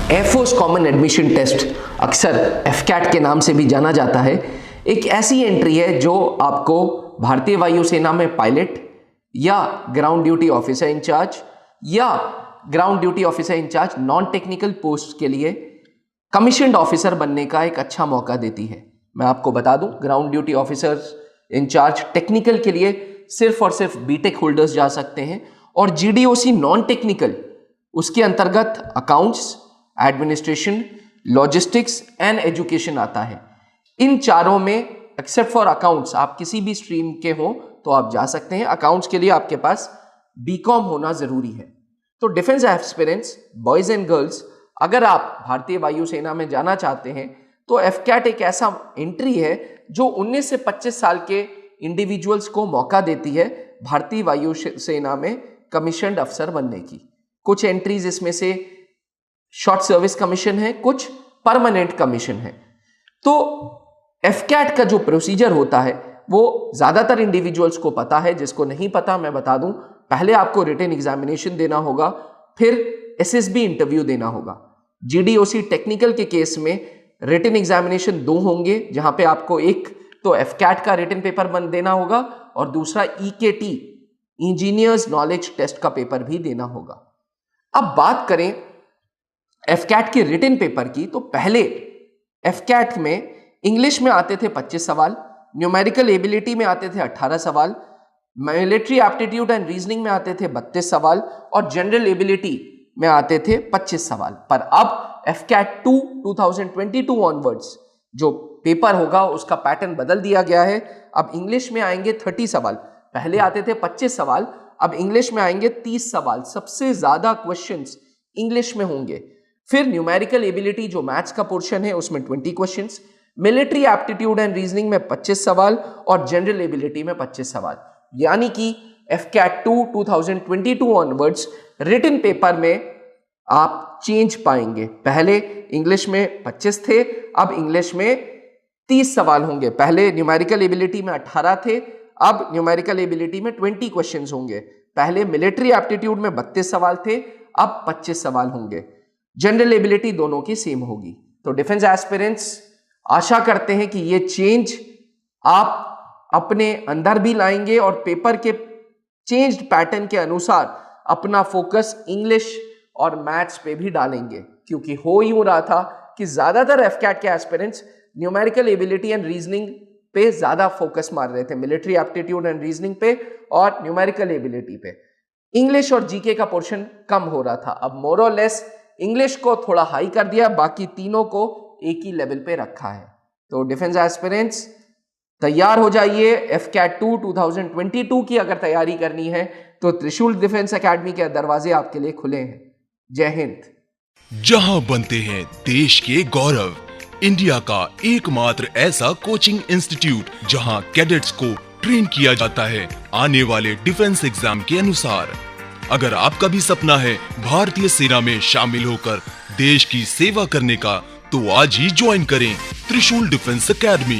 Air force common admission test, अक्सर AFCAT के नाम से भी जाना जाता है, एक ऐसी एंट्री है जो आपको भारतीय वायुसेना में पायलट या ग्राउंड ड्यूटी ऑफिसर इंचार्ज या ground duty officer incharge non technical post के लिए कमीशन्ड ऑफिसर बनने का एक अच्छा मौका देती है। मैं आपको बता दूं, ground duty officer incharge technical के लिए सिर्फ और सिर्फ बीटेक होल्डर्स जा सकते हैं, और जीडीओसी नॉन टेक्निकल उसके अंतर्गत accounts, administration, logistics and education आता है। इन चारों में एक्सेप्ट फॉर अकाउंट्स आप किसी भी स्ट्रीम के हो तो आप जा सकते हैं। अकाउंट्स के लिए आपके पास बीकॉम होना जरूरी है। तो defence aspirants, boys and girls, अगर आप भारतीय वायुसेना में जाना चाहते हैं तो एफकैट एक ऐसा एंट्री है जो 19 से 25 साल के इंडिविजुअल्स को मौका देती है भारतीय वायुसेना में कमीशन्ड अफसर बनने की। कुछ एंट्रीज इसमें से शॉर्ट सर्विस कमीशन है, कुछ परमानेंट कमीशन है। तो एफकैट का जो प्रोसीजर होता है वो ज्यादातर इंडिविजुअल्स को पता है, जिसको नहीं पता मैं बता दूं, पहले आपको रिटन एग्जामिनेशन देना होगा, फिर एसएसबी इंटरव्यू देना होगा। जीडीओसी टेक्निकल के केस में रिटन एग्जामिनेशन 2 होंगे, जहां पे आपको एक तो एफकैट का रिटन पेपर देना होगा और दूसरा ईकेटी इंजीनियर्स नॉलेज टेस्ट का पेपर भी देना होगा। अब बात करें एफकैट के रिटन पेपर की, तो पहले एफकैट में इंग्लिश में आते थे 25 सवाल, न्यूमेरिकल एबिलिटी में आते थे 18 सवाल, मिलिट्री एप्टीट्यूड एंड रीजनिंग में आते थे 32 सवाल और जनरल एबिलिटी में आते थे 25 सवाल। पर अब एफकैट 2 2022 ऑनवर्ड्स जो पेपर होगा उसका पैटर्न बदल दिया गया है। अब इंग्लिश में आएंगे 30 सवाल, पहले आते थे 25 सवाल, अब इंग्लिश में आएंगे 30 सवाल। सबसे ज्यादा क्वेश्चंस इंग्लिश में होंगे। फिर न्यूमेरिकल एबिलिटी जो मैथ्स का पोर्शन है उसमें 20 questions, military aptitude and reasoning में 25 सवाल और जनरल एबिलिटी में 25 सवाल। यानी कि एफकैट 2 2022 ऑनवर्ड्स रिटन पेपर में आप चेंज पाएंगे। पहले इंग्लिश में 25 थे, अब इंग्लिश में 30 सवाल होंगे। पहले न्यूमेरिकल एबिलिटी में 18 थे, अब न्यूमेरिकल एबिलिटी में 20 क्वेश्चंस होंगे। पहले मिलिट्री एप्टीट्यूड में 32 सवाल थे, अब 25 सवाल होंगे। जनरल एबिलिटी दोनों की सेम होगी। तो डिफेंस एस्पिरेंट्स आशा करते हैं कि ये चेंज आप अपने अंदर भी लाएंगे और पेपर के चेंज्ड पैटर्न के अनुसार अपना फोकस इंग्लिश और मैथ्स पे भी डालेंगे, क्योंकि हो यूं रहा था कि ज्यादातर एफकैट के aspirants numerical ability and reasoning पे ज्यादा फोकस मार रहे थे, मिलिट्री एप्टीट्यूड एंड रीजनिंग पे और न्यूमेरिकल एबिलिटी पे। इंग्लिश और जीके का पोर्शन कम हो रहा था। अब मोर और लेस इंग्लिश को थोड़ा हाई कर दिया, बाकी तीनों को एक ही लेवल पे रखा है। तो डिफेंस एस्पिरेंट्स तैयार हो जाइए। एफकैट 2 2022 की अगर तैयारी करनी है तो त्रिशूल डिफेंस एकेडमी के दरवाजे आपके लिए खुले हैं। जय हिंद। जहां बनते हैं देश के गौरव, इंडिया का एकमात्र ऐसा कोचिंग इंस्टीट्यूट जहां कैडेट्स को ट्रेन किया जाता है आने वाले डिफेंस एग्जाम के अनुसार। अगर आपका भी सपना है भारतीय सेना में शामिल होकर देश की सेवा करने का, तो आज ही ज्वाइन करें त्रिशूल डिफेंस एकेडमी।